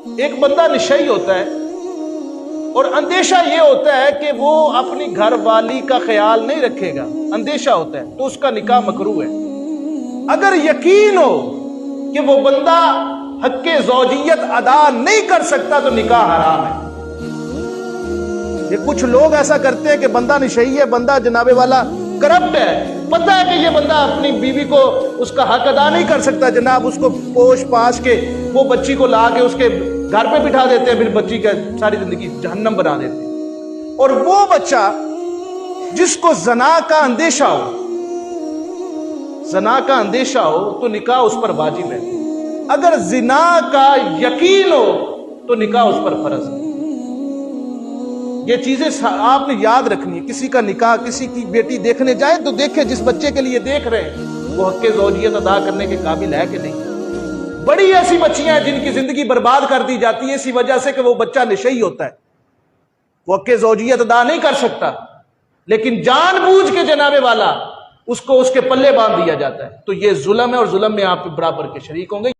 ایک بندہ نشئی ہوتا ہے اور اندیشہ یہ ہوتا ہے کہ وہ اپنی گھر والی کا خیال نہیں رکھے گا، اندیشہ ہوتا ہے، تو اس کا نکاح مکروہ ہے۔ اگر یقین ہو کہ وہ بندہ حق زوجیت ادا نہیں کر سکتا تو نکاح حرام ہے۔ یہ کچھ لوگ ایسا کرتے ہیں کہ بندہ نشئی ہے، بندہ جناب والا کرپٹ ہے، پتہ ہے کہ یہ بندہ اپنی بیوی کو اس کا حق ادا نہیں کر سکتا، جناب اس کو پوش پاش کے وہ بچی کو لا کے اس کے گھر پہ بٹھا دیتے ہیں، پھر بچی کا ساری زندگی جہنم بنا دیتے ہیں۔ اور وہ بچہ جس کو زنا کا اندیشہ ہو، زنا کا اندیشہ ہو تو نکاح اس پر واجب ہے، اگر زنا کا یقین ہو تو نکاح اس پر فرض ہے۔ یہ چیزیں آپ نے یاد رکھنی ہے۔ کسی کا نکاح کسی کی بیٹی دیکھنے جائے تو دیکھے جس بچے کے لیے دیکھ رہے ہیں وہ حق زوجیت ادا کرنے کے قابل ہے کہ نہیں۔ بڑی ایسی بچیاں ہیں جن کی زندگی برباد کر دی جاتی ہے اسی وجہ سے کہ وہ بچہ نشئی ہوتا ہے، وہ حق زوجیت ادا نہیں کر سکتا، لیکن جان بوجھ کے جناب والا اس کو اس کے پلے باندھ دیا جاتا ہے۔ تو یہ ظلم ہے، اور ظلم میں آپ برابر کے شریک ہوں گے۔